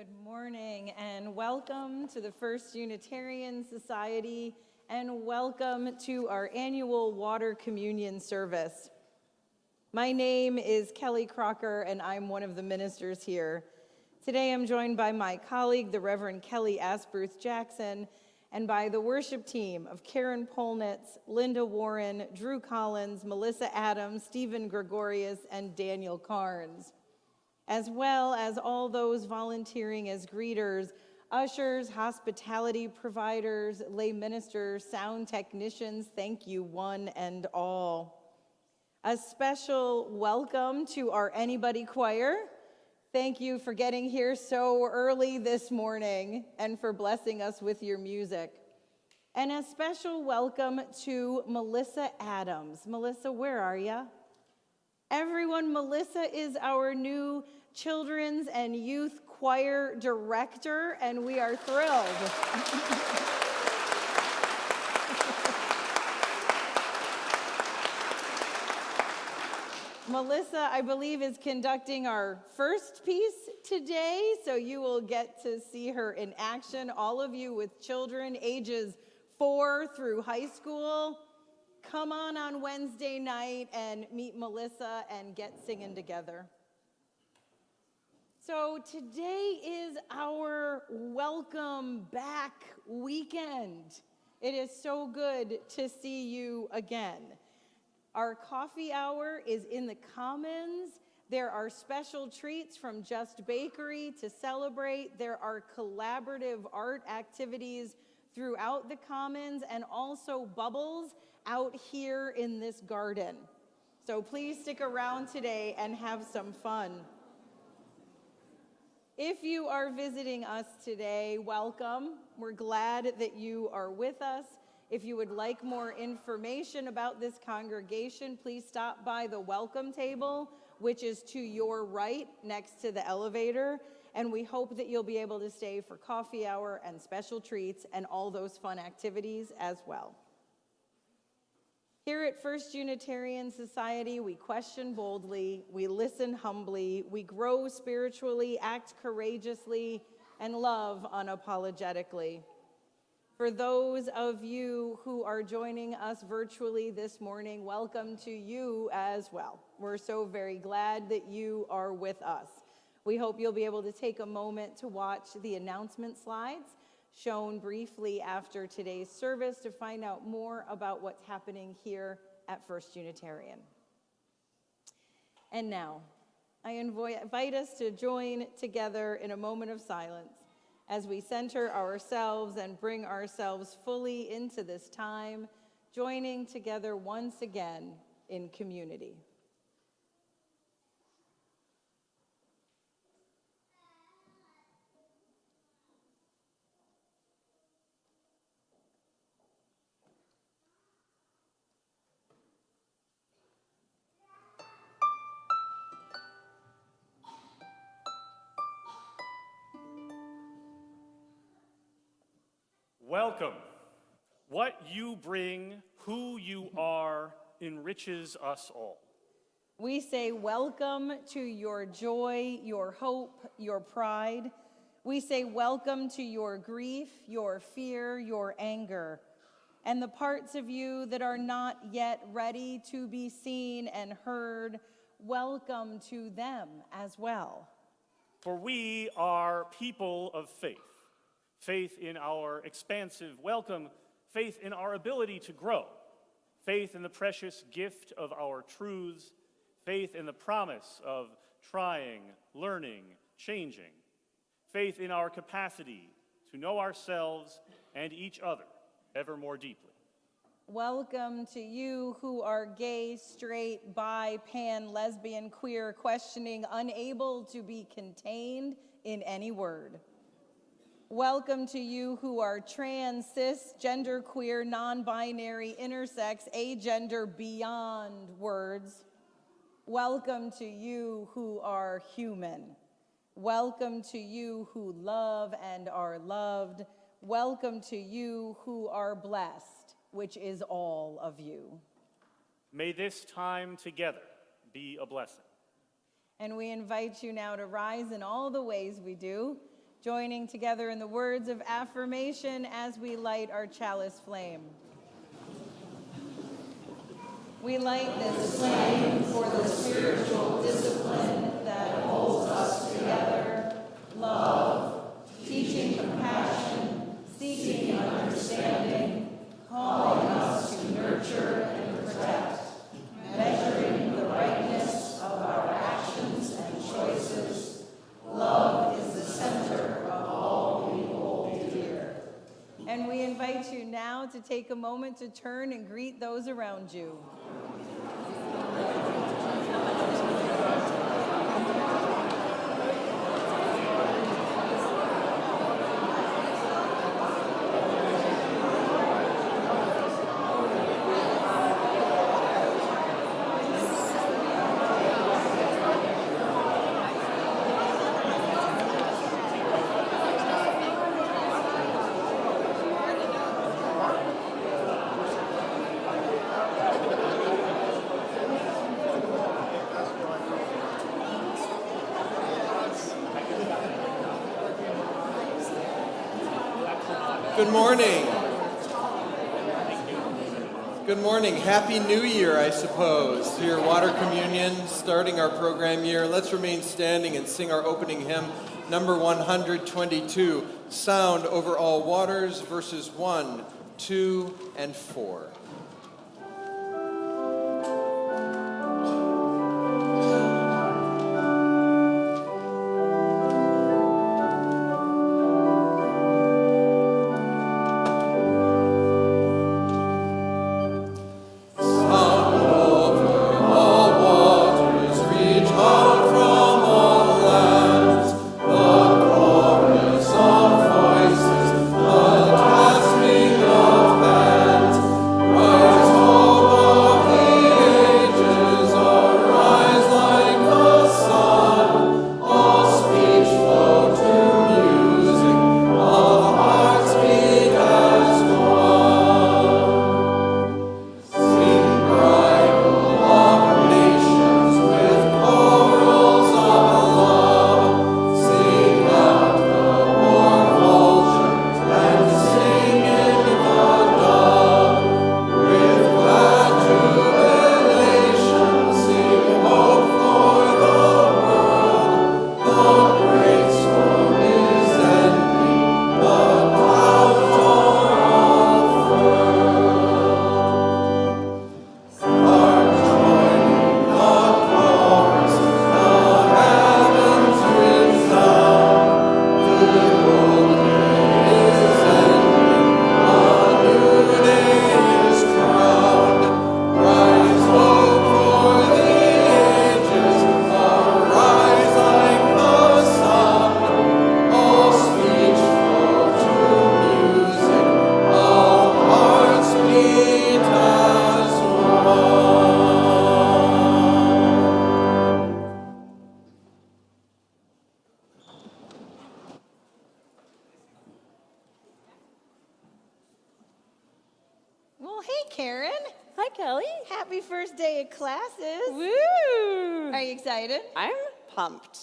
Good morning and welcome to the First Unitarian Society and welcome to our annual water communion service. My name is Kelly Crocker and I'm one of the ministers here. Today I'm joined by my colleague, the Reverend Kelly Asprooth-Jackson, and by the worship team of Karen Polnitz, Linda Warren, Drew Collins, Melissa Adams, Stephen Gregorius, and Daniel Carnes, as well as all those volunteering as greeters, ushers, hospitality providers, lay ministers, sound technicians. Thank you, one and all. A special welcome to our Anybody Choir. Thank you for getting here so early this morning and for blessing us with your music. And a special welcome to Melissa Adams. Melissa, where are you? Everyone, Melissa is our new children's and youth choir director, and we are thrilled. Melissa, I believe, is conducting our first piece today, so you will get to see her in action. All of you with children ages 4 through high school, come on Wednesday night and meet Melissa and get singing together. So today is our welcome back weekend. It is so good to see you again. Our coffee hour is in the Commons. There are special treats from Just Bakery to celebrate. There are collaborative art activities throughout the Commons and also bubbles out here in this garden. So please stick around today and have some fun. If you are visiting us today, welcome. We're glad that you are with us. If you would like more information about this congregation, please stop by the welcome table, which is to your right next to the elevator. And we hope that you'll be able to stay for coffee hour and special treats and all those fun activities as well. Here at First Unitarian Society, we question boldly, we listen humbly, we grow spiritually, act courageously, and love unapologetically. For those of you who are joining us virtually this morning, welcome to you as well. We're so very glad that you are with us. We hope you'll be able to take a moment to watch the announcement slides shown briefly after today's service to find out more about what's happening here at First Unitarian. And now, I invite us to join together in a moment of silence as we center ourselves and bring ourselves fully into this time, joining together once again in community. Welcome. What you bring, who you are, enriches us all. We say welcome to your joy, your hope, your pride. We say welcome to your grief, your fear, your anger, and the parts of you that are not yet ready to be seen and heard. Welcome to them as well. For we are people of faith. Faith in our expansive welcome, faith in our ability to grow, faith in the precious gift of our truths, faith in the promise of trying, learning, changing, faith in our capacity to know ourselves and each other ever more deeply. Welcome to you who are gay, straight, bi, pan, lesbian, queer, questioning, unable to be contained in any word. Welcome to you who are trans, cis, genderqueer, non-binary, intersex, agender, beyond words. Welcome to you who are human. Welcome to you who love and are loved. Welcome to you who are blessed, which is all of you. May this time together be a blessing. And we invite you now to rise in all the ways we do, Joining together in the words of affirmation as we light our chalice flame. We light this flame for the spiritual discipline that holds us together, love, teaching compassion, seeking understanding, calling us to nurture and protect, measuring the rightness of our actions and choices. Love is the center of all we hold dear. And we invite you now to take a moment to turn and greet those around you. Good morning. Good morning. Happy New Year, I suppose, to your water communion, starting our program year. Let's remain standing and sing our opening hymn, number 122, Sound Over All Waters, verses 1, 2, and 4. Happy first day of classes. Woo! Are you excited? I'm pumped.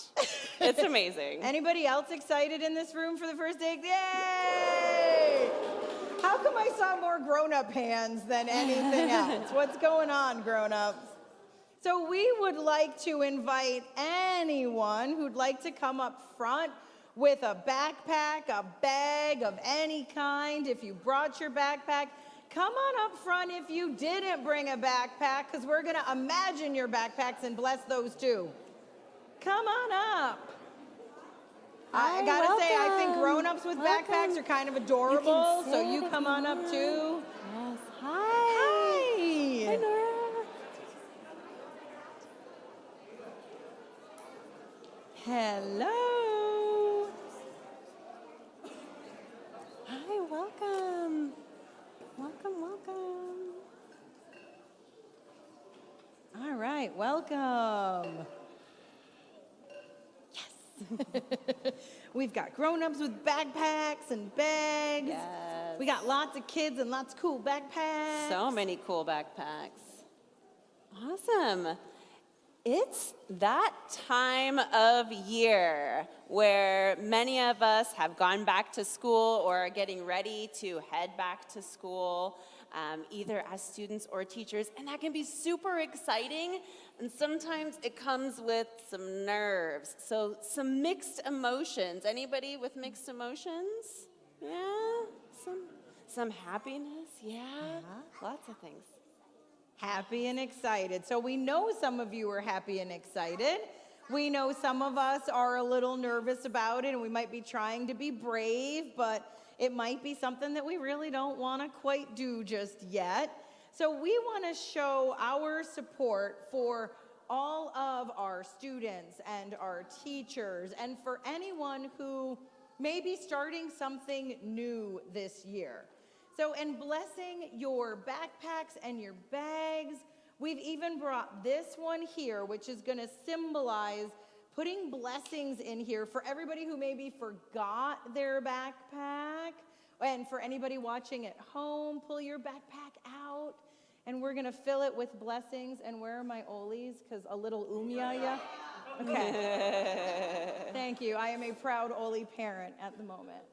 It's amazing. Anybody else excited in this room for the first day? Yay! How come I saw more grown-up hands than anything else? What's going on, grown-ups? So we would like to invite anyone who'd like to come up front with a backpack, a bag of any kind. If you brought your backpack, come on up front if you didn't bring a backpack, because we're going to imagine your backpacks and bless those too. Come on up. I gotta say, I think grown-ups with backpacks are kind of adorable, so you come on up too. Yes. Hi. Hi. Hi, Nora. Hello. Hi, welcome. Welcome, welcome. All right, welcome. Yes. We've got grown-ups with backpacks and bags. Yes. We got lots of kids and lots of cool backpacks. So many cool backpacks. Awesome. It's that time of year where many of us have gone back to school or are getting ready to head back to school, either as students or teachers, and that can be super exciting, and sometimes it comes with some nerves, so some mixed emotions. Anybody with mixed emotions? Yeah? Some happiness? Yeah? Lots of things. Happy and excited. So we know some of you are happy and excited. We know some of us are a little nervous about it, and we might be trying to be brave, but it might be something that we really don't want to quite do just yet. So we want to show our support for all of our students and our teachers, and for anyone who may be starting something new this year. So in blessing your backpacks and your bags, we've even brought this one here, which is going to symbolize putting blessings in here for everybody who maybe forgot their backpack. And for anybody watching at home, pull your backpack out, and we're going to fill it with blessings. And where are my Olis? Because a little umyaya. Okay. Thank you. I am a proud Oli parent at the moment.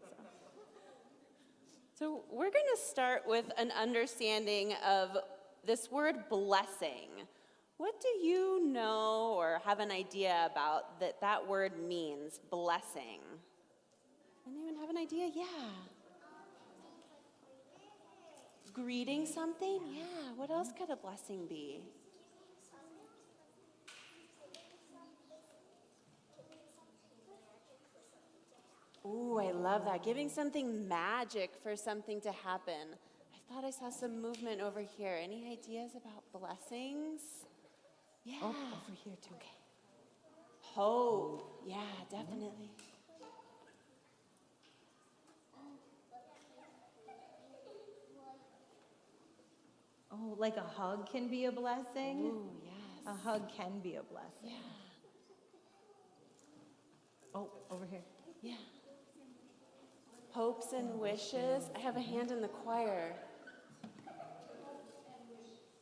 So we're going to start with an understanding of this word blessing. What do you know or have an idea about that word means, blessing? Anyone have an idea? Yeah. Greeting something? Yeah. What else could a blessing be? Ooh, I love that. Giving something magic for something to happen. I thought I saw some movement over here. Any ideas about blessings? Yeah. Oh, over here too. Okay. Hope. Yeah, definitely. Oh, like a hug can be a blessing? Ooh, yes. A hug can be a blessing. Yeah. Oh, over here. Yeah. Hopes and wishes. I have a hand in the choir.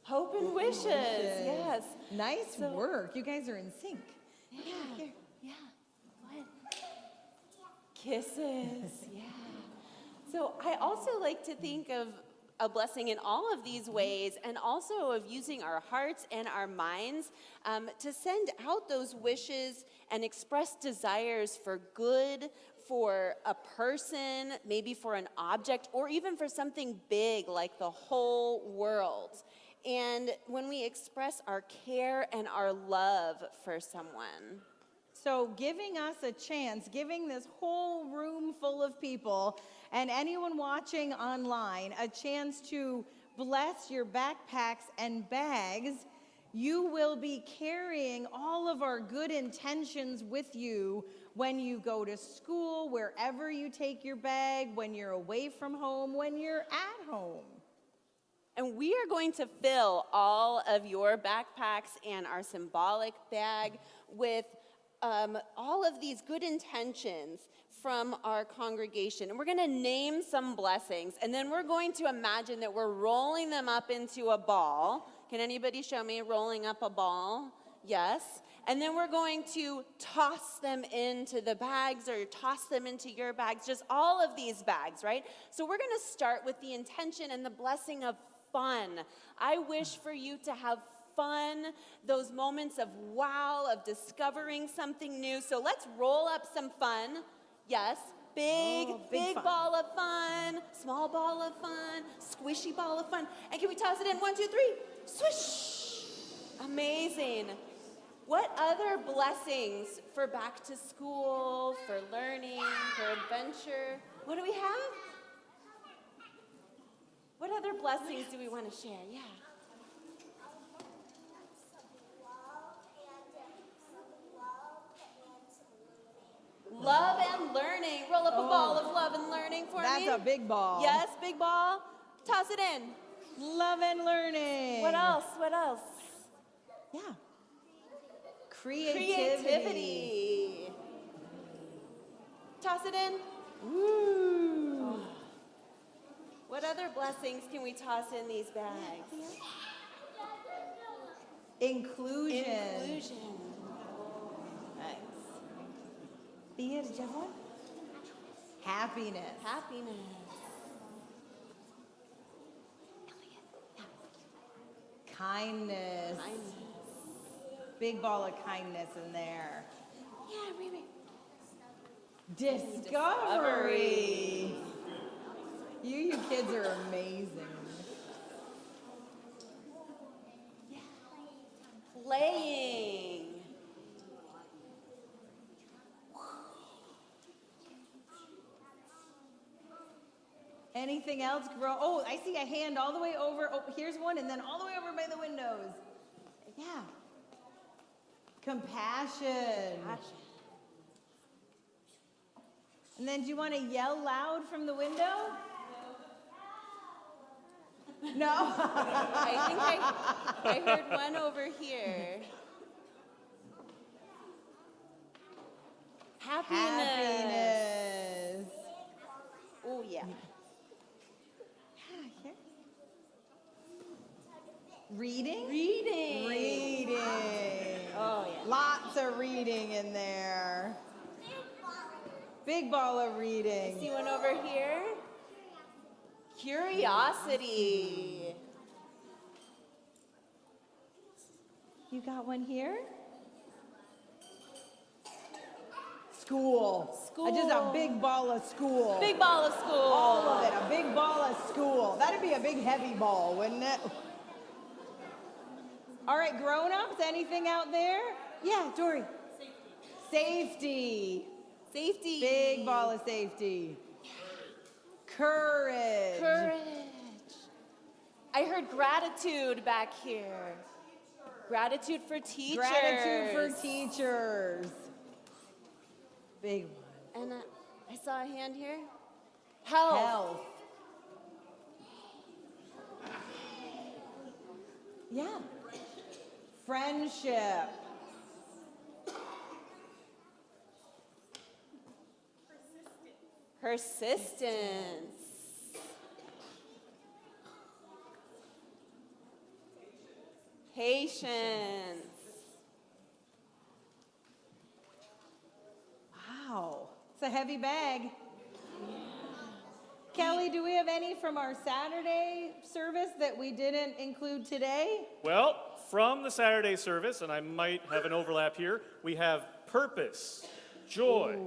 Hope and wishes. Yes. Nice work. You guys are in sync. Yeah. Here. Yeah. What? Kisses. Yeah. So I also like to think of a blessing in all of these ways, and also of using our hearts and our minds to send out those wishes and express desires for good, for a person, maybe for an object, or even for something big like the whole world. And when we express our care and our love for someone. So giving us a chance, giving this whole room full of people and anyone watching online a chance to bless your backpacks and bags, you will be carrying all of our good intentions with you when you go to school, wherever you take your bag, when you're away from home, when you're at home. And we are going to fill all of your backpacks and our symbolic bag with all of these good intentions from our congregation. And we're going to name some blessings, and then we're going to imagine that we're rolling them up into a ball. Can anybody show me rolling up a ball? Yes. And then we're going to toss them into the bags, or toss them into your bags, just all of these bags, right? So we're going to start with the intention and the blessing of fun. I wish for you to have fun, those moments of wow, of discovering something new. So let's roll up some fun. Yes. Big ball of fun, small ball of fun, squishy ball of fun. And can we toss it in? 1, 2, 3. Swish. Amazing. What other blessings for back to school, for learning, for adventure? What do we have? What other blessings do we want to share? Yeah. Love and learning. Roll up a ball of love and learning for me. That's a big ball. Yes, big ball. Toss it in. Love and learning. What else? What else? Yeah. Creativity. Toss it in. Ooh. What other blessings can we toss in these bags? Inclusion. Inclusion. Nice. Thea, did you have one? Happiness. Happiness. Kindness. Kindness. Big ball of kindness in there. Yeah, Riri. Discovery. You kids are amazing. Playing. Anything else? Grow. Oh, I see a hand all the way over. Oh, here's one, and then all the way over by the windows. Yeah. Compassion. And then do you want to yell loud from the window? No? I heard one over here. Happiness. Oh, yeah. Here. Reading? Reading. Reading. Oh, yeah. Lots of reading in there. Big ball of reading. See one over here? Curiosity. You got one here? School. School. Just a big ball of school. Big ball of school. All of it, a big ball of school. That'd be a big heavy ball, wouldn't it? All right, grown-ups, anything out there? Yeah, Dory. Safety. Safety. Big ball of safety. Courage. Courage. I heard gratitude back here. Gratitude for teachers. Gratitude for teachers. Big one. And I saw a hand here. Health. Health. Yeah. Friendship. Persistence. Patience. Wow. It's a heavy bag. Kelly, do we have any from our Saturday service that we didn't include today? Well, from the Saturday service, and I might have an overlap here, we have purpose, joy,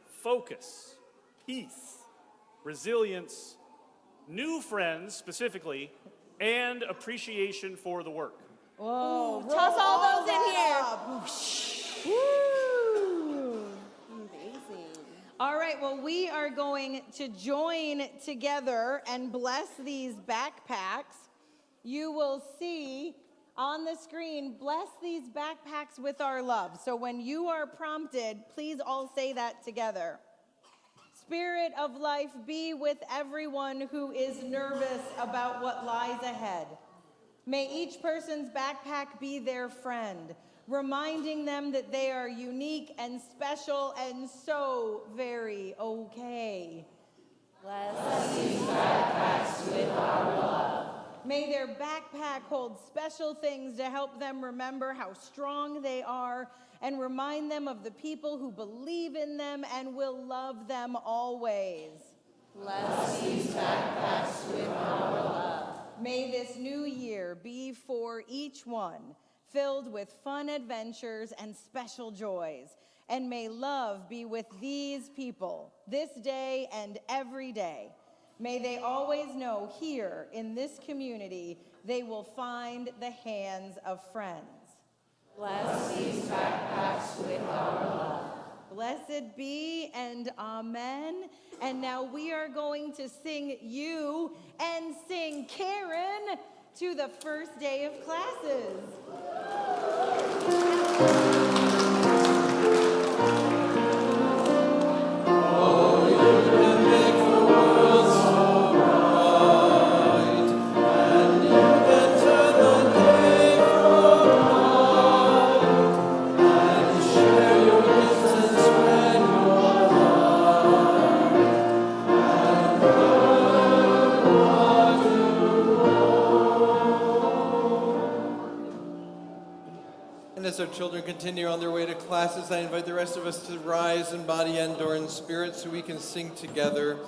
focus, peace, resilience, new friends specifically, and appreciation for the work. Whoa. Toss all those in here. Woo. Amazing. All right, well, we are going to join together and bless these backpacks. You will see on the screen, bless these backpacks with our love. So when you are prompted, please all say that together. Spirit of life, be with everyone who is nervous about what lies ahead. May each person's backpack be their friend, reminding them that they are unique and special and so very okay. Bless these backpacks with our love. May their backpack hold special things to help them remember how strong they are and remind them of the people who believe in them and will love them always. Bless these backpacks with our love. May this new year be for each one filled with fun adventures and special joys. And may love be with these people this day and every day. May they always know here in this community they will find the hands of friends. Bless these backpacks with our love. Blessed be and amen. And now we are going to sing You and sing Karen to the first day of classes. As our children continue on their way to classes, I invite the rest of us to rise in body and/or in spirit so we can sing together,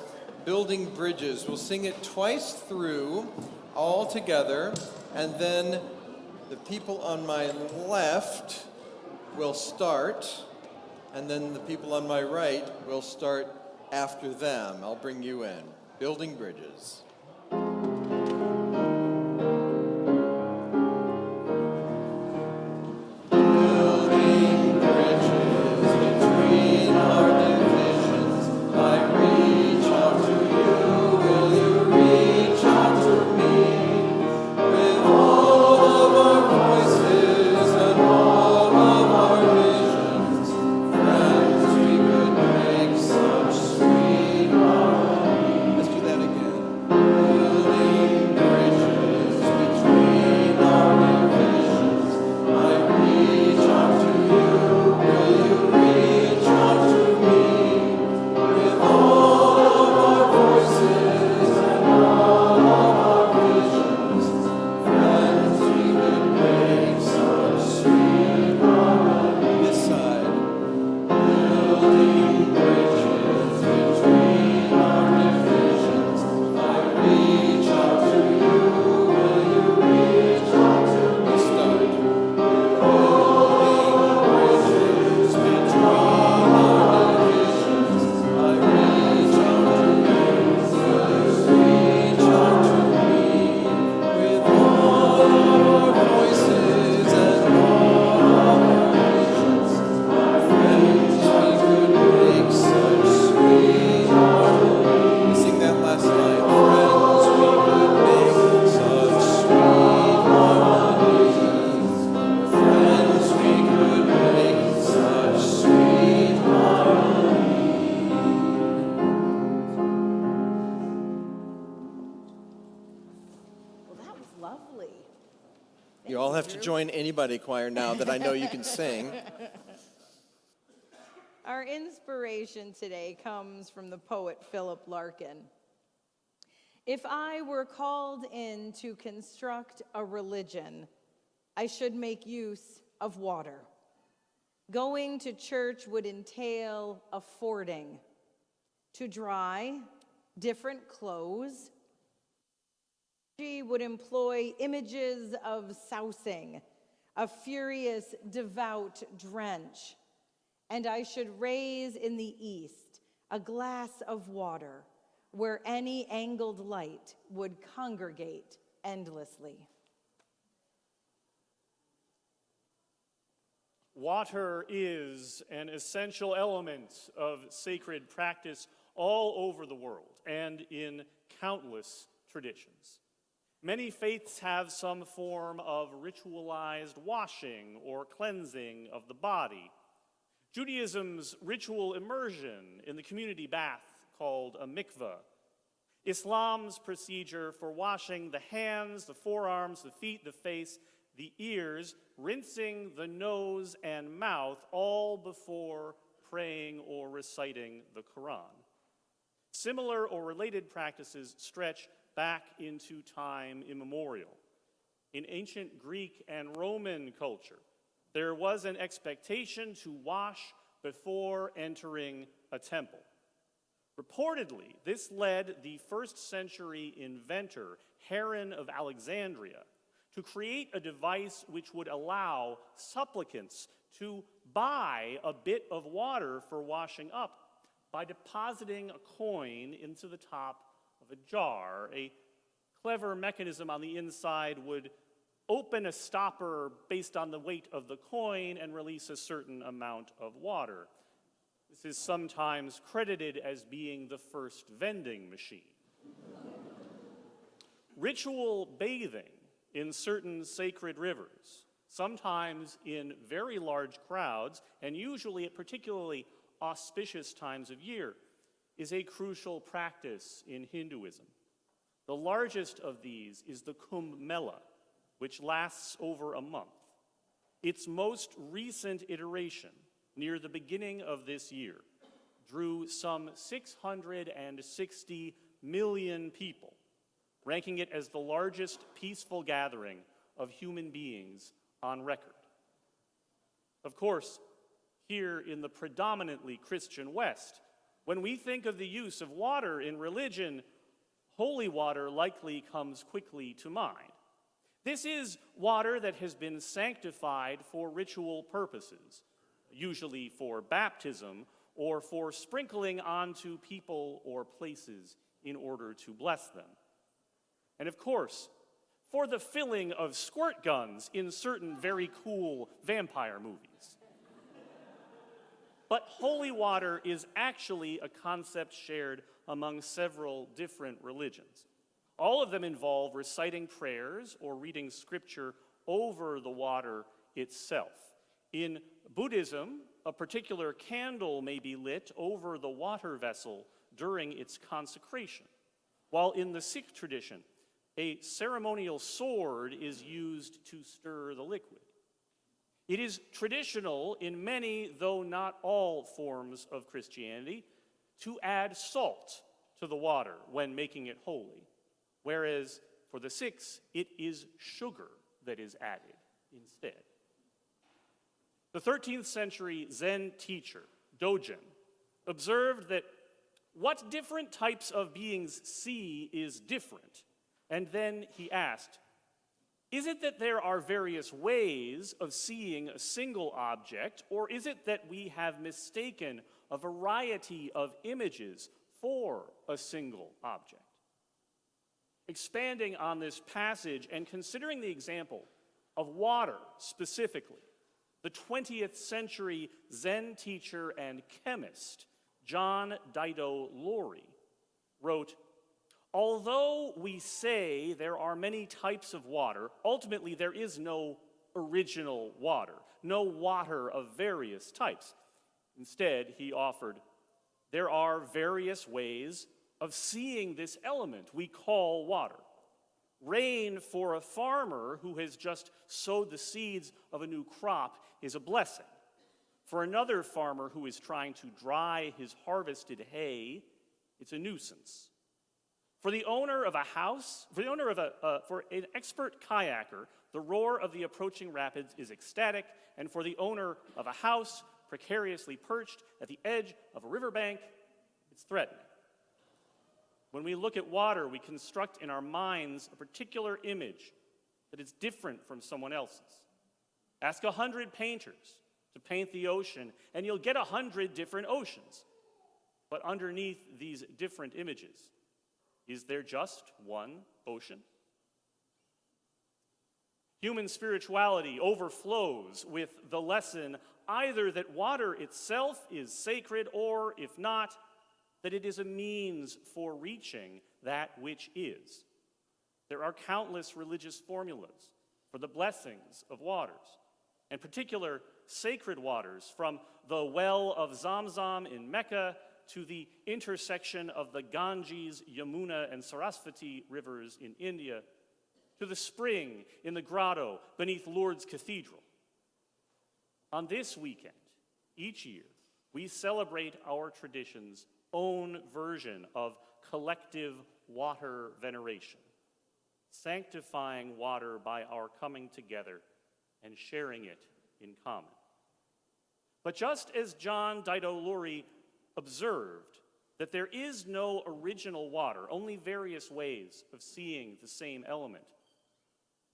Building Bridges. We'll sing it twice through, all together, and then the people on my left will start, and then the people on my right will start after them. I'll bring you in. Building Bridges. You all have to join anybody choir now that I know you can sing. Our inspiration today comes from the poet Philip Larkin. If I were called in to construct a religion, I should make use of water. Going to church would entail affording to dry different clothes. She would employ images of sousing, a furious, devout drench. And I should raise in the east a glass of water where any angled light would congregate endlessly. Water is an essential element of sacred practice all over the world and in countless traditions. Many faiths have some form of ritualized washing or cleansing of the body. Judaism's ritual immersion in the community bath called a mikveh. Islam's procedure for washing the hands, the forearms, the feet, the face, the ears, rinsing the nose and mouth, all before praying or reciting the Quran. Similar or related practices stretch back into time immemorial. In ancient Greek and Roman culture, there was an expectation to wash before entering a temple. Reportedly, this led the first century inventor, Heron of Alexandria, to create a device which would allow supplicants to buy a bit of water for washing up by depositing a coin into the top of a jar. A clever mechanism on the inside would open a stopper based on the weight of the coin and release a certain amount of water. This is sometimes credited as being the first vending machine. Ritual bathing in certain sacred rivers, sometimes in very large crowds, and usually at particularly auspicious times of year, is a crucial practice in Hinduism. The largest of these is the Kumbh Mela, which lasts over a month. Its most recent iteration, near the beginning of this year, drew some 660 million people, ranking it as the largest peaceful gathering of human beings on record. Of course, here in the predominantly Christian West, when we think of the use of water in religion, holy water likely comes quickly to mind. This is water that has been sanctified for ritual purposes, usually for baptism or for sprinkling onto people or places in order to bless them. And of course, for the filling of squirt guns in certain very cool vampire movies. But holy water is actually a concept shared among several different religions. All of them involve reciting prayers or reading scripture over the water itself. In Buddhism, a particular candle may be lit over the water vessel during its consecration, while in the Sikh tradition, a ceremonial sword is used to stir the liquid. It is traditional in many, though not all, forms of Christianity to add salt to the water when making it holy, whereas for the Sikhs, it is sugar that is added instead. The 13th century Zen teacher, Dogen, observed that what different types of beings see is different. And then he asked, is it that there are various ways of seeing a single object, or is it that we have mistaken a variety of images for a single object? Expanding on this passage and considering the example of water specifically, the 20th century Zen teacher and chemist, John Dido Laurie, wrote, although we say there are many types of water, ultimately there is no original water, no water of various types. Instead, he offered, there are various ways of seeing this element we call water. Rain for a farmer who has just sowed the seeds of a new crop is a blessing. For another farmer who is trying to dry his harvested hay, it's a nuisance. For the owner of a house, for an expert kayaker, the roar of the approaching rapids is ecstatic, and for the owner of a house precariously perched at the edge of a riverbank, it's threatening. When we look at water, we construct in our minds a particular image that is different from someone else's. Ask 100 painters to paint the ocean, and you'll get 100 different oceans. But underneath these different images, is there just one ocean? Human spirituality overflows with the lesson either that water itself is sacred, or, if not, that it is a means for reaching that which is. There are countless religious formulas for the blessings of waters, in particular sacred waters, from the well of Zamzam in Mecca to the intersection of the Ganges, Yamuna, and Sarasvati rivers in India, to the spring in the grotto beneath Lourdes Cathedral. On this weekend, each year, we celebrate our tradition's own version of collective water veneration, sanctifying water by our coming together and sharing it in common. But just as John Dido Laurie observed that there is no original water, only various ways of seeing the same element,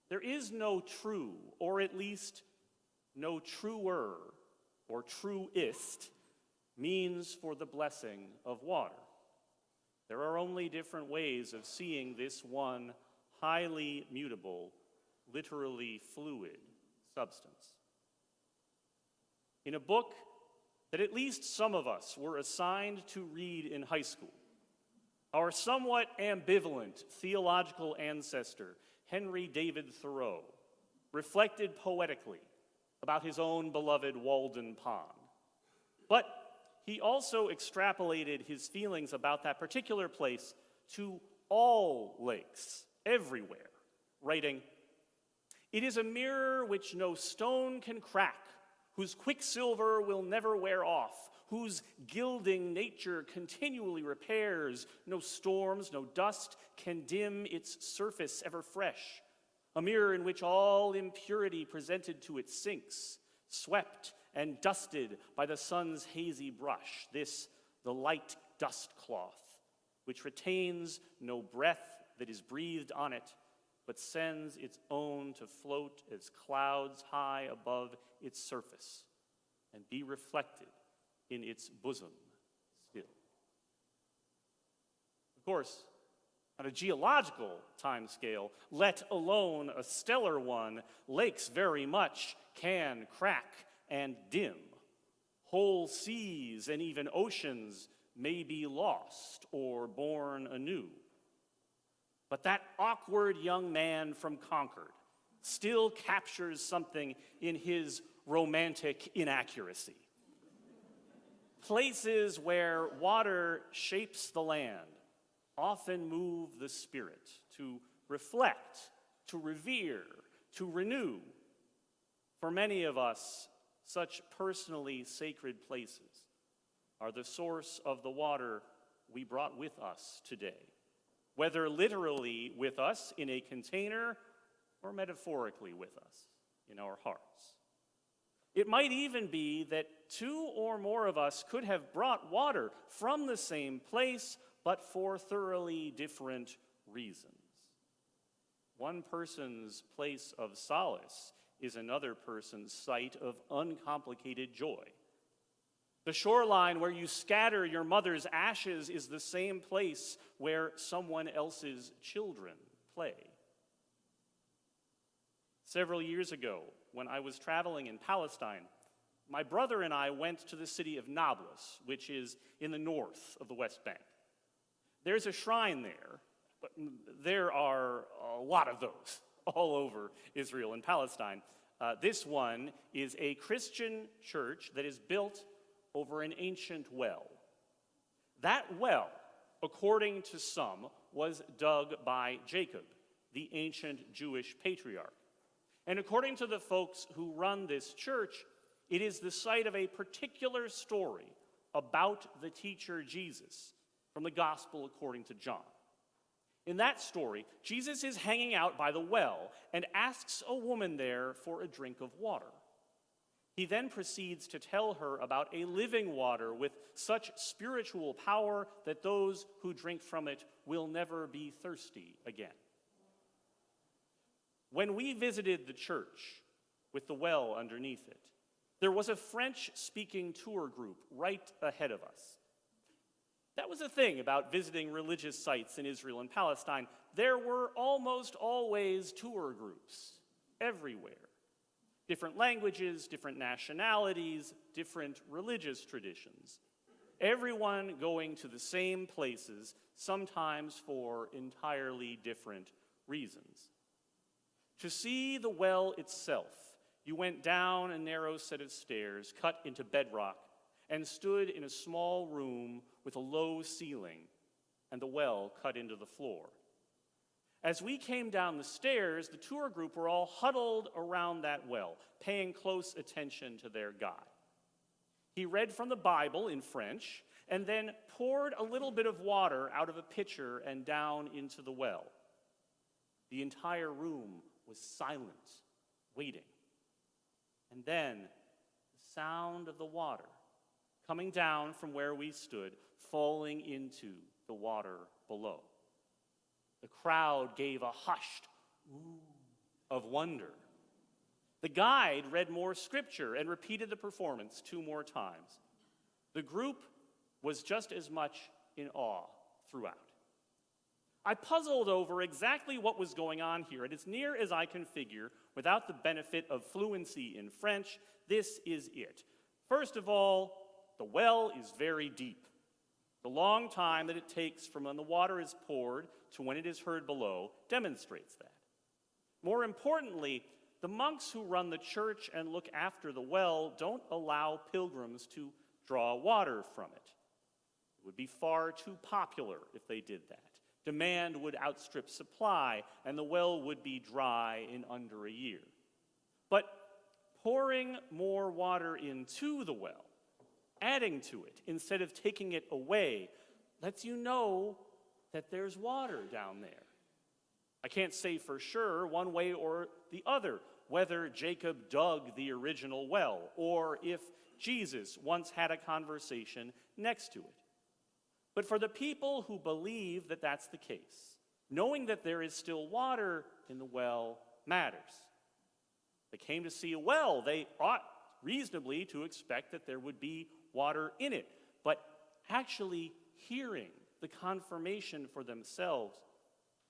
there is no true, or at least no truer or truest means for the blessing of water. There are only different ways of seeing this one highly mutable, literally fluid substance. In a book that at least some of us were assigned to read in high school, our somewhat ambivalent theological ancestor, Henry David Thoreau, reflected poetically about his own beloved Walden Pond. But he also extrapolated his feelings about that particular place to all lakes, everywhere, writing, "It is a mirror which no stone can crack, whose quicksilver will never wear off, whose gilding nature continually repairs. No storms, no dust can dim its surface ever fresh. A mirror in which all impurity presented to it sinks, swept and dusted by the sun's hazy brush, this the light dust cloth, which retains no breath that is breathed on it, but sends its own to float as clouds high above its surface and be reflected in its bosom still. Of course, on a geological time scale, let alone a stellar one, lakes very much can crack and dim. Whole seas and even oceans may be lost or born anew. But that awkward young man from Concord still captures something in his romantic inaccuracy. Places where water shapes the land often move the spirit to reflect, to revere, to renew. For many of us, such personally sacred places are the source of the water we brought with us today, whether literally with us in a container or metaphorically with us in our hearts. It might even be that two or more of us could have brought water from the same place, but for thoroughly different reasons. One person's place of solace is another person's site of uncomplicated joy. The shoreline where you scatter your mother's ashes is the same place where someone else's children play. Several years ago, when I was traveling in Palestine, my brother and I went to the city of Nablus, which is in the north of the West Bank. There's a shrine there, but there are a lot of those all over Israel and Palestine. This one is a Christian church that is built over an ancient well. That well, according to some, was dug by Jacob, the ancient Jewish patriarch. And according to the folks who run this church, it is the site of a particular story about the teacher Jesus from the Gospel according to John. In that story, Jesus is hanging out by the well and asks a woman there for a drink of water. He then proceeds to tell her about a living water with such spiritual power that those who drink from it will never be thirsty again. When we visited the church with the well underneath it, there was a French-speaking tour group right ahead of us. That was the thing about visiting religious sites in Israel and Palestine. There were almost always tour groups everywhere. Different languages, different nationalities, different religious traditions. Everyone going to the same places, sometimes for entirely different reasons. To see the well itself, you went down a narrow set of stairs cut into bedrock and stood in a small room with a low ceiling and the well cut into the floor. As we came down the stairs, the tour group were all huddled around that well, paying close attention to their guide. He read from the Bible in French and then poured a little bit of water out of a pitcher and down into the well. The entire room was silent, waiting. And then the sound of the water coming down from where we stood, falling into the water below. The crowd gave a hushed ooh of wonder. The guide read more scripture and repeated the performance 2 more times. The group was just as much in awe throughout. I puzzled over exactly what was going on here, and as near as I can figure, without the benefit of fluency in French, this is it. First of all, the well is very deep. The long time that it takes from when the water is poured to when it is heard below demonstrates that. More importantly, the monks who run the church and look after the well don't allow pilgrims to draw water from it. It would be far too popular if they did that. Demand would outstrip supply, and the well would be dry in under a year. But pouring more water into the well, adding to it instead of taking it away, lets you know that there's water down there. I can't say for sure one way or the other whether Jacob dug the original well or if Jesus once had a conversation next to it. But for the people who believe that that's the case, knowing that there is still water in the well matters. They came to see a well. They ought reasonably to expect that there would be water in it. But actually hearing the confirmation for themselves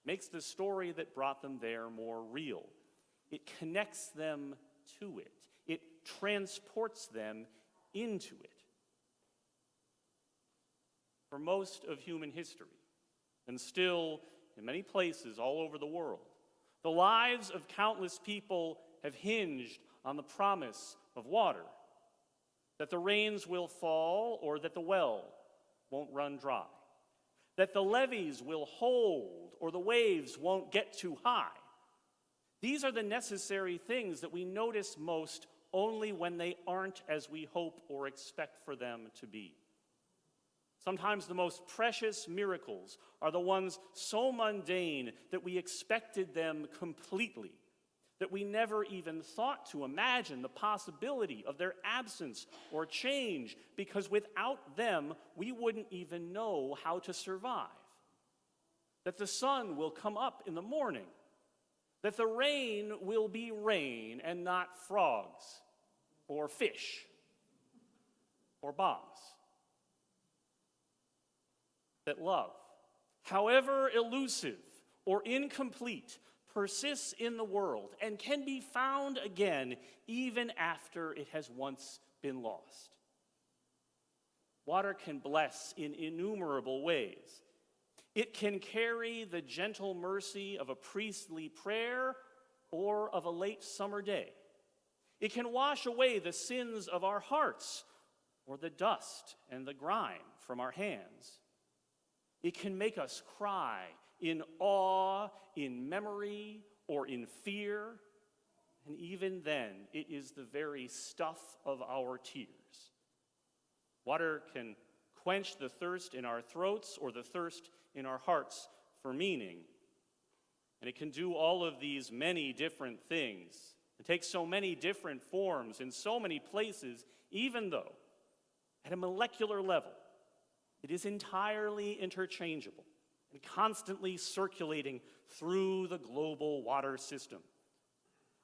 makes the story that brought them there more real. It connects them to it. It transports them into it. For most of human history, and still in many places all over the world, the lives of countless people have hinged on the promise of water, that the rains will fall or that the well won't run dry, that the levees will hold or the waves won't get too high. These are the necessary things that we notice most only when they aren't as we hope or expect for them to be. Sometimes the most precious miracles are the ones so mundane that we expected them completely, that we never even thought to imagine the possibility of their absence or change, because without them, we wouldn't even know how to survive. That the sun will come up in the morning, that the rain will be rain and not frogs or fish or bombs. That love, however elusive or incomplete, persists in the world and can be found again even after it has once been lost. Water can bless in innumerable ways. It can carry the gentle mercy of a priestly prayer or of a late summer day. It can wash away the sins of our hearts or the dust and the grime from our hands. It can make us cry in awe, in memory, or in fear. And even then, it is the very stuff of our tears. Water can quench the thirst in our throats or the thirst in our hearts for meaning. And it can do all of these many different things. It takes so many different forms in so many places, even though, at a molecular level, it is entirely interchangeable and constantly circulating through the global water system.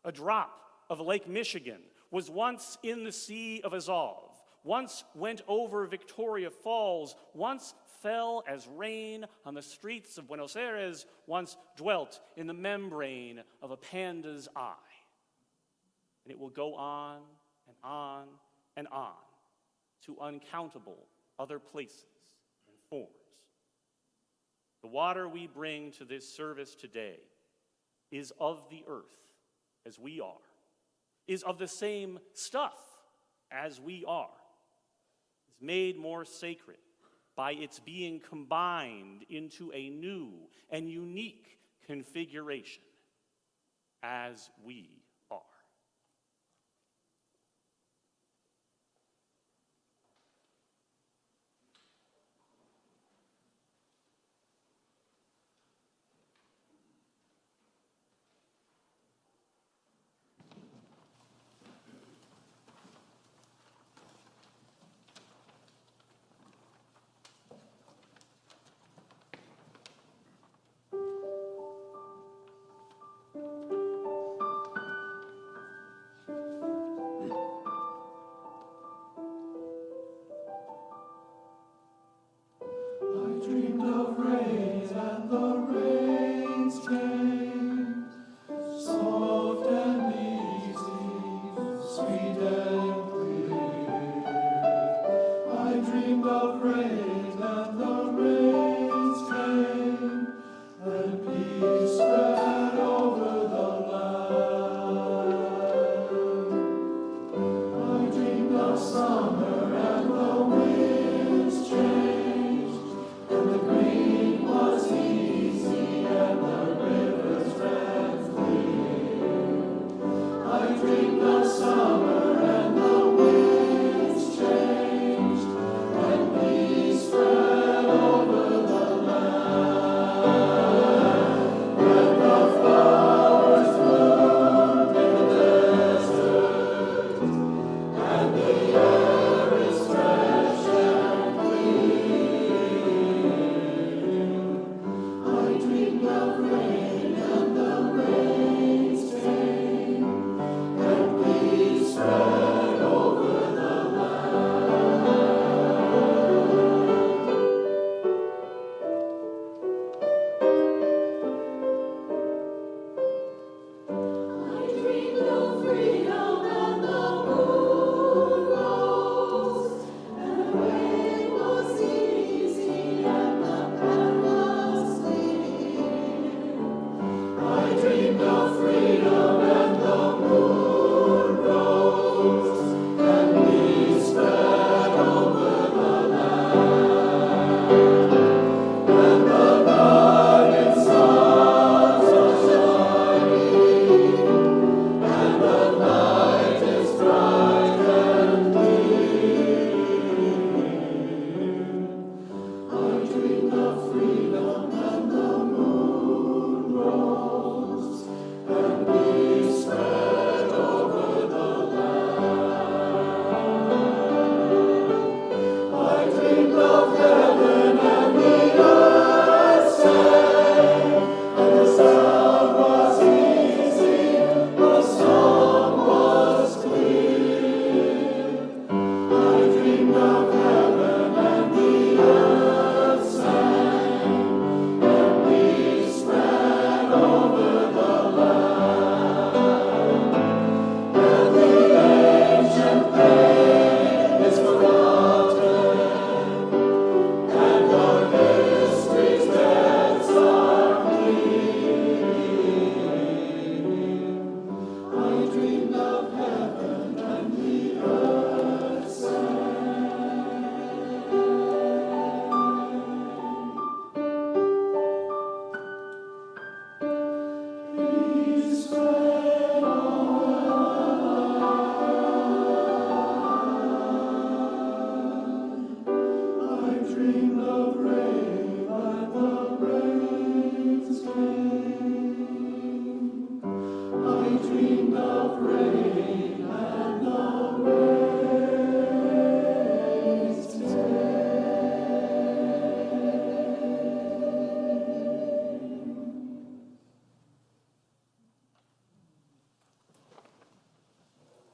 A drop of Lake Michigan was once in the Sea of Azov, once went over Victoria Falls, once fell as rain on the streets of Buenos Aires, once dwelt in the membrane of a panda's eye. And it will go on and on and on to uncountable other places and forms. The water we bring to this service today is of the earth as we are, is of the same stuff as we are, is made more sacred by its being combined into a new and unique configuration as we are.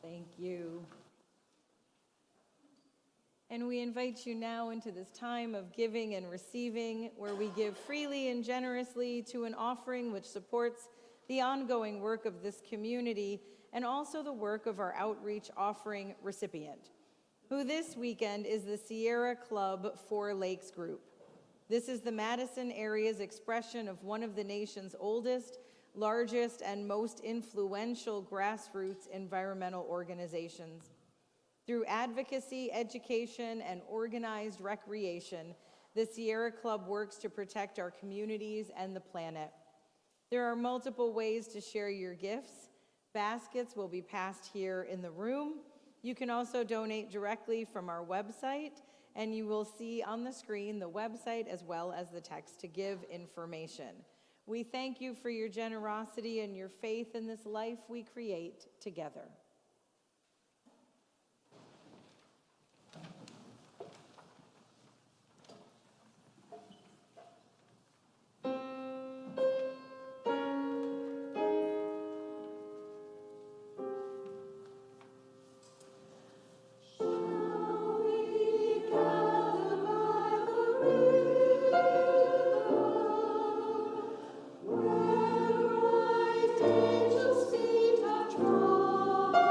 Thank you. And we invite you now into this time of giving and receiving, where we give freely and generously to an offering which supports the ongoing work of this community and also the work of our outreach offering recipient, who this weekend is the Sierra Club Four Lakes Group. This is the Madison area's expression of one of the nation's oldest, largest, and most influential grassroots environmental organizations. Through advocacy, education, and organized recreation, the Sierra Club works to protect our communities and the planet. There are multiple ways to share your gifts. Baskets will be passed here in the room. You can also donate directly from our website, and you will see on the screen the website as well as the text to give information. We thank you for your generosity and your faith in this life we create together. Angels' feet have trod.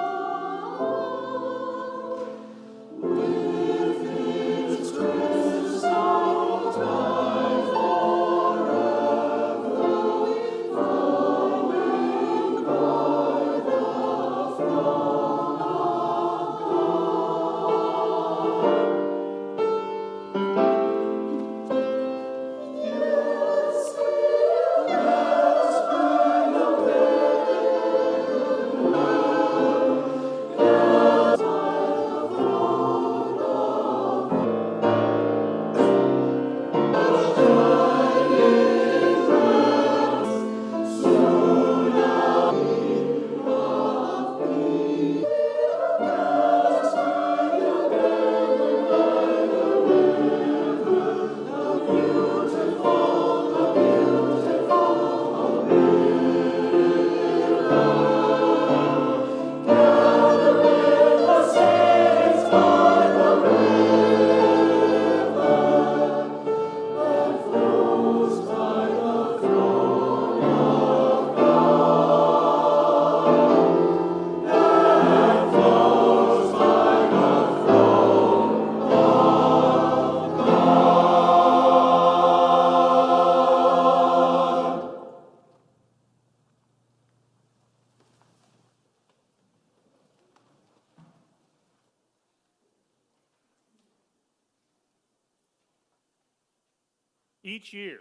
Each year,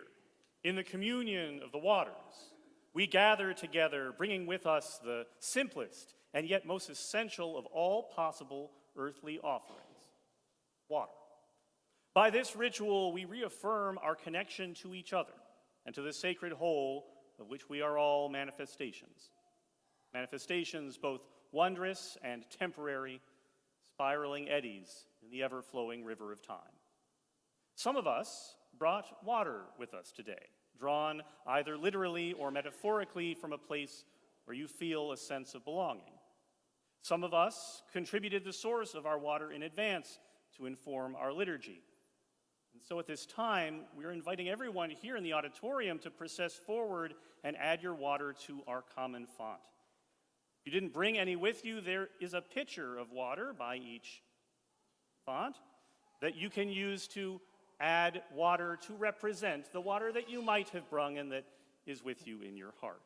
in the communion of the waters, we gather together, bringing with us the simplest and yet most essential of all possible earthly offerings, water. By this ritual, we reaffirm our connection to each other and to the sacred whole of which we are all manifestations. Manifestations both wondrous and temporary, spiraling eddies in the ever-flowing river of time. Some of us brought water with us today, drawn either literally or metaphorically from a place where you feel a sense of belonging. Some of us contributed the source of our water in advance to inform our liturgy. And so at this time, we're inviting everyone here in the auditorium to process forward and add your water to our common font. If you didn't bring any with you, there is a pitcher of water by each font that you can use to add water to represent the water that you might have brung and that is with you in your heart.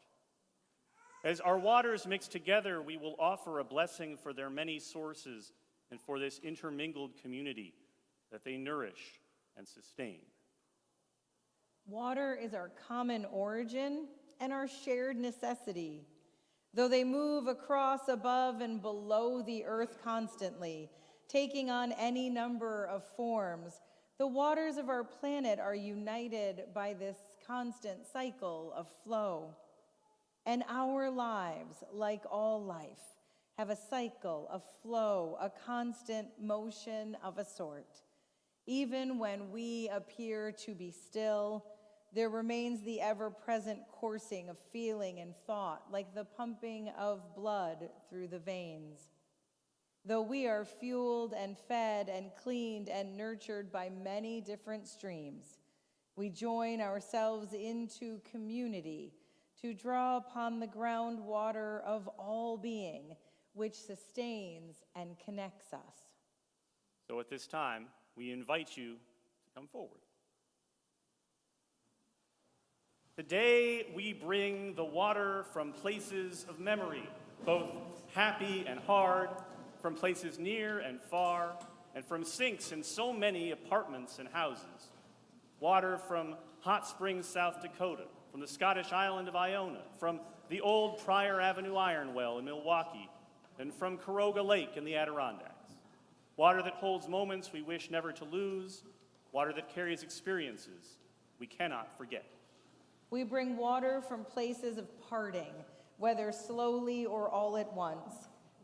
As our waters mix together, we will offer a blessing for their many sources and for this intermingled community that they nourish and sustain. Water is our common origin and our shared necessity. Though they move across, above, and below the earth constantly, taking on any number of forms, the waters of our planet are united by this constant cycle of flow. And our lives, like all life, have a cycle of flow, a constant motion of a sort. Even when we appear to be still, there remains the ever-present coursing of feeling and thought, like the pumping of blood through the veins. Though we are fueled and fed and cleaned and nurtured by many different streams, we join ourselves into community to draw upon the groundwater of all being, which sustains and connects us. So at this time, we invite you to come forward. Today, we bring the water from places of memory, both happy and hard, from places near and far, and from sinks in so many apartments and houses. Water from Hot Springs, South Dakota, from the Scottish island of Iona, from the old Pryor Avenue iron well in Milwaukee, and from Caroga Lake in the Adirondacks. Water that holds moments we wish never to lose, water that carries experiences we cannot forget. We bring water from places of parting, whether slowly or all at once,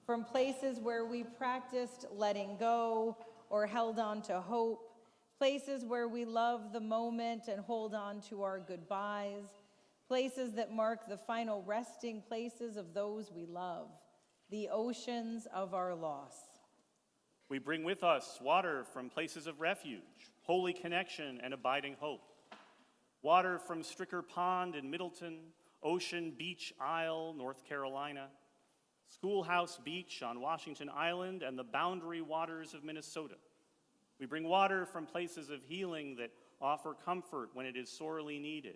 from places where we practiced letting go or held on to hope, places where we love the moment and hold on to our goodbyes, places that mark the final resting places of those we love, the oceans of our loss. We bring with us water from places of refuge, holy connection, and abiding hope. Water from Stricker Pond in Middleton, Ocean Beach Isle, North Carolina, Schoolhouse Beach on Washington Island, and the boundary waters of Minnesota. We bring water from places of healing that offer comfort when it is sorely needed,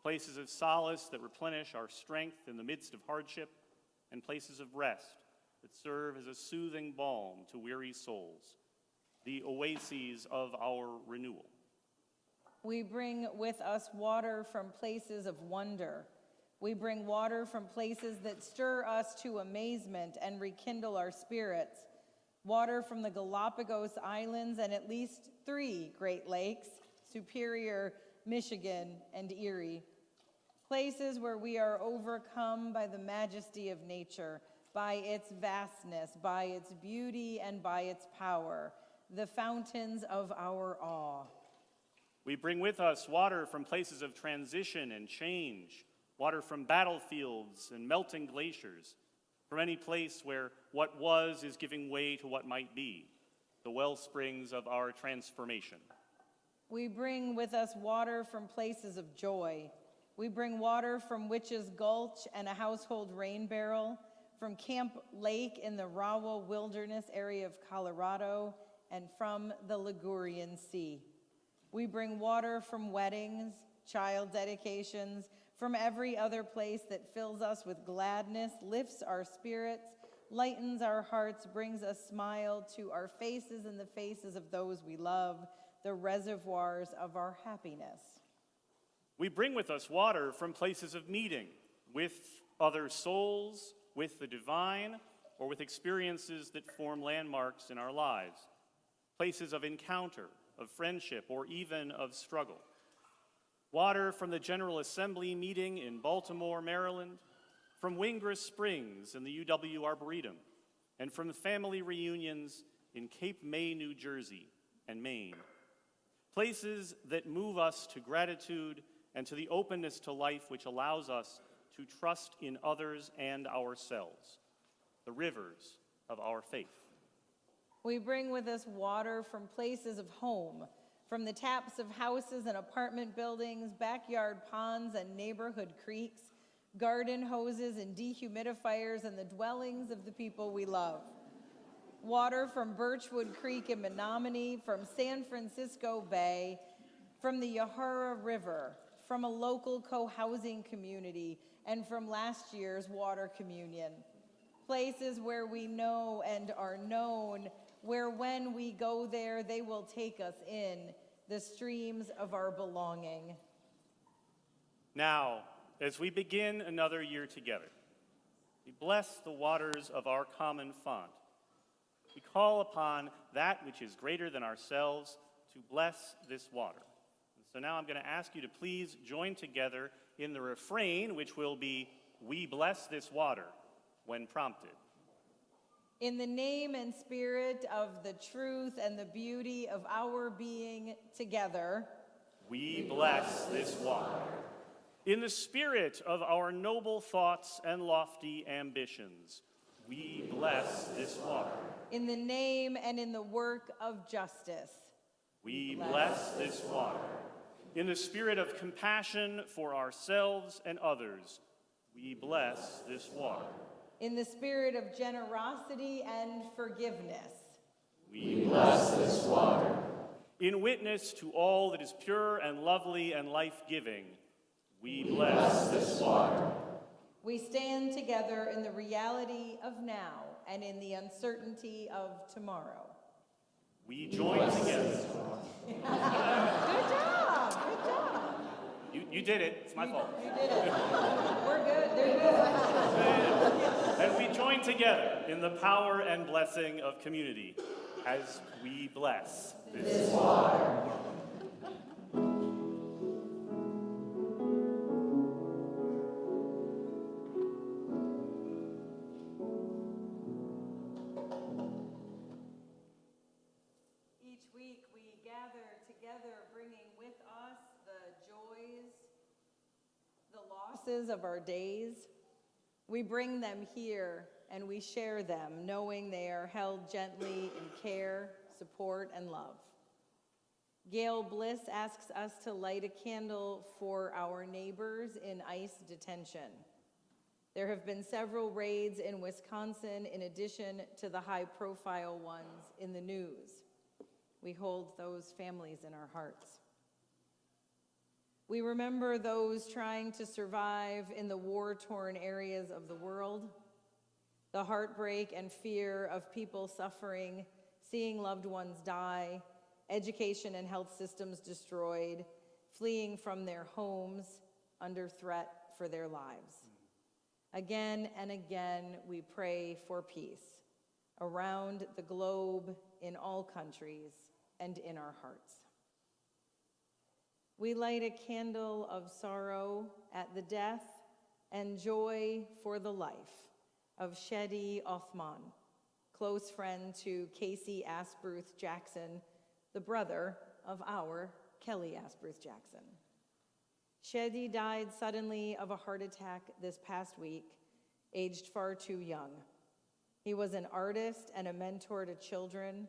places of solace that replenish our strength in the midst of hardship, and places of rest that serve as a soothing balm to weary souls, the oases of our renewal. We bring with us water from places of wonder. We bring water from places that stir us to amazement and rekindle our spirits. Water from the Galapagos Islands and at least 3 Great Lakes, Superior, Michigan, and Erie. Places where we are overcome by the majesty of nature, by its vastness, by its beauty, and by its power, the fountains of our awe. We bring with us water from places of transition and change, water from battlefields and melting glaciers, from any place where what was is giving way to what might be, the well springs of our transformation. We bring with us water from places of joy. We bring water from Witch's Gulch and a household rain barrel, from Camp Lake in the Rawa Wilderness area of Colorado, and from the Ligurian Sea. We bring water from weddings, child dedications, from every other place that fills us with gladness, lifts our spirits, lightens our hearts, brings a smile to our faces and the faces of those we love, the reservoirs of our happiness. We bring with us water from places of meeting with other souls, with the divine, or with experiences that form landmarks in our lives, places of encounter, of friendship, or even of struggle. Water from the General Assembly meeting in Baltimore, Maryland, from Wingress Springs in the UW Arboretum, and from family reunions in Cape May, New Jersey, and Maine. Places that move us to gratitude and to the openness to life which allows us to trust in others and ourselves, the rivers of our faith. We bring with us water from places of home, from the taps of houses and apartment buildings, backyard ponds and neighborhood creeks, garden hoses and dehumidifiers, and the dwellings of the people we love. Water from Birchwood Creek in Menominee, from San Francisco Bay, from the Yahara River, from a local co-housing community, and from last year's water communion. Places where we know and are known, where when we go there, they will take us in, the streams of our belonging. Now, as we begin another year together, we bless the waters of our common font. We call upon that which is greater than ourselves to bless this water. And so now I'm going to ask you to please join together in the refrain, which will be, "We bless this water," when prompted. In the name and spirit of the truth and the beauty of our being together, We bless this water. In the spirit of our noble thoughts and lofty ambitions, we bless this water. in the name and in the work of justice, We bless this water. In the spirit of compassion for ourselves and others, we bless this water. in the spirit of generosity and forgiveness, We bless this water. In witness to all that is pure and lovely and life-giving, we bless this water. we stand together in the reality of now and in the uncertainty of tomorrow. We join together. Good job, good job. You did it. It's my fault. You did it. We're good, they're good. And we join together in the power and blessing of community as we bless this water. Each week we gather together, bringing with us the joys, the losses of our days. We bring them here and we share them, knowing they are held gently in care, support, and love. Gail Bliss asks us to light a candle for our neighbors in ICE detention. There have been several raids in Wisconsin in addition to the high-profile ones in the news. We hold those families in our hearts. We remember those trying to survive in the war-torn areas of the world, the heartbreak and fear of people suffering, seeing loved ones die, education and health systems destroyed, fleeing from their homes under threat for their lives. Again and again, we pray for peace around the globe, in all countries, and in our hearts. We light a candle of sorrow at the death and joy for the life of Shedi Othman, close friend to Casey Asprooth-Jackson, the brother of our Kelly Asprooth-Jackson. Shedi died suddenly of a heart attack this past week, aged far too young. He was an artist and a mentor to children,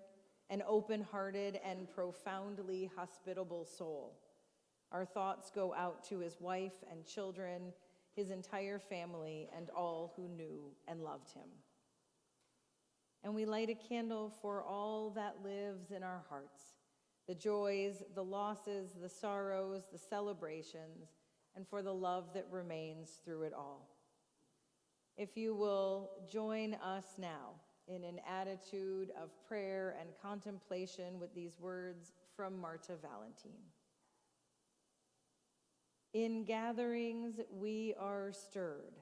an open-hearted and profoundly hospitable soul. Our thoughts go out to his wife and children, his entire family, and all who knew and loved him. And we light a candle for all that lives in our hearts, the joys, the losses, the sorrows, the celebrations, and for the love that remains through it all. If you will join us now in an attitude of prayer and contemplation with these words from Marta Valentine. In gatherings we are stirred,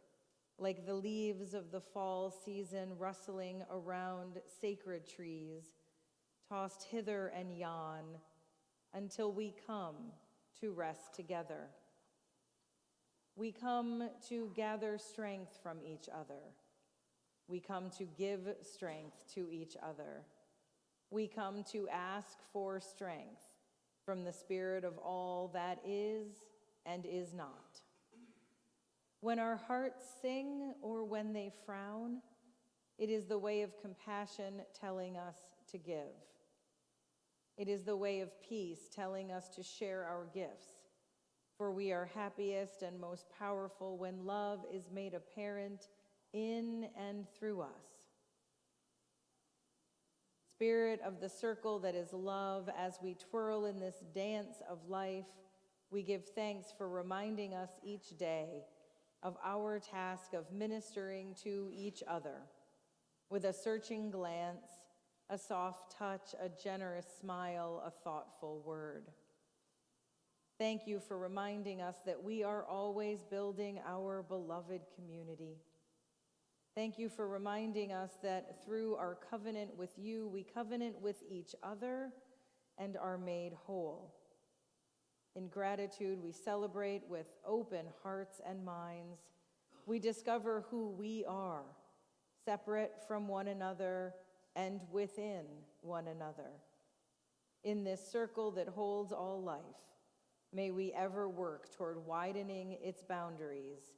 like the leaves of the fall season rustling around sacred trees, tossed hither and yon, until we come to rest together. We come to gather strength from each other. We come to give strength to each other. We come to ask for strength from the Spirit of all that is and is not. When our hearts sing or when they frown, it is the way of compassion telling us to give. It is the way of peace telling us to share our gifts, for we are happiest and most powerful when love is made apparent in and through us. Spirit of the circle that is love, as we twirl in this dance of life, we give thanks for reminding us each day of our task of ministering to each other with a searching glance, a soft touch, a generous smile, a thoughtful word. Thank you for reminding us that we are always building our beloved community. Thank you for reminding us that through our covenant with you, we covenant with each other and are made whole. In gratitude, we celebrate with open hearts and minds. We discover who we are, separate from one another and within one another. In this circle that holds all life, may we ever work toward widening its boundaries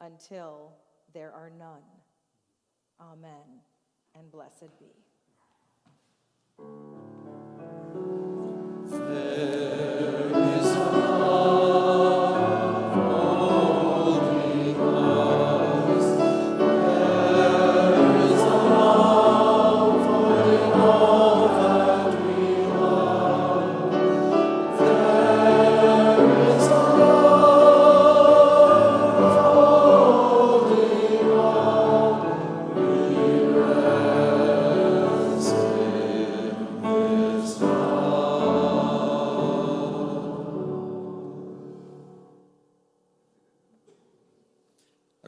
until there are none. Amen, and blessed be.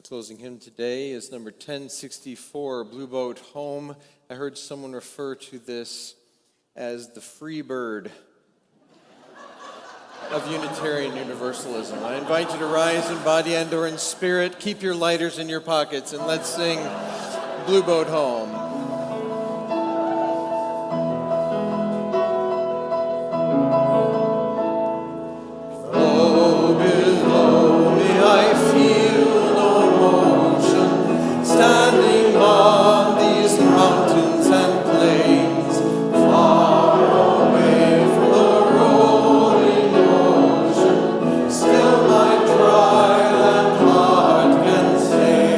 Closing hymn today is number 1064, Blue Boat Home. I heard someone refer to this as the free bird of Unitarian Universalism. I invite you to rise in body and or in spirit. Keep your lighters in your pockets and let's sing Blue Boat Home. Oh, below me I feel standing on these mountains and plains, far away from the rolling ocean, still my dry land heart can say,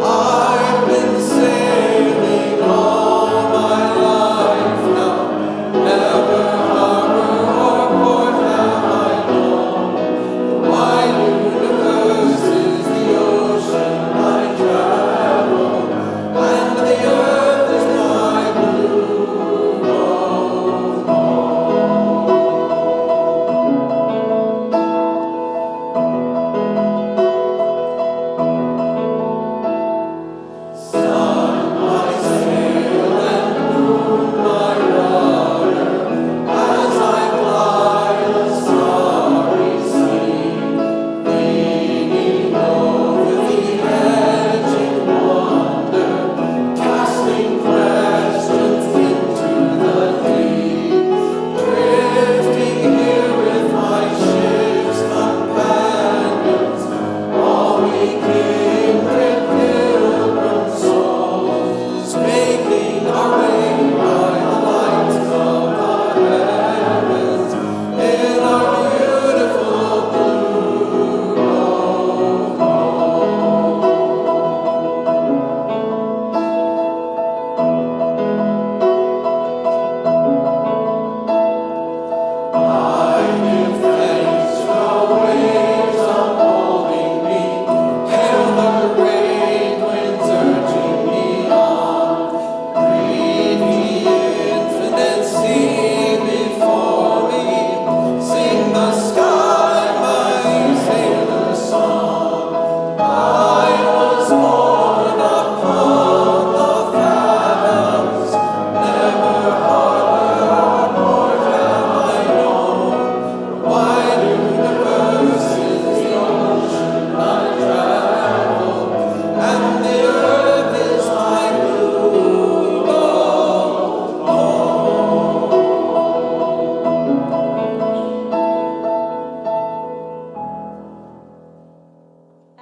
I've been sailing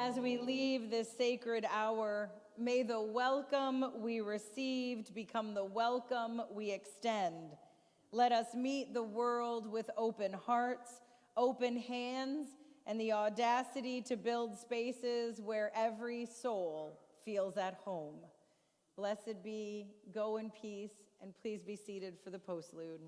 as we leave this sacred hour, may the welcome we received become the welcome we extend. Let us meet the world with open hearts, open hands, and the audacity to build spaces where every soul feels at home. Blessed be, go in peace, and please be seated for the postlude.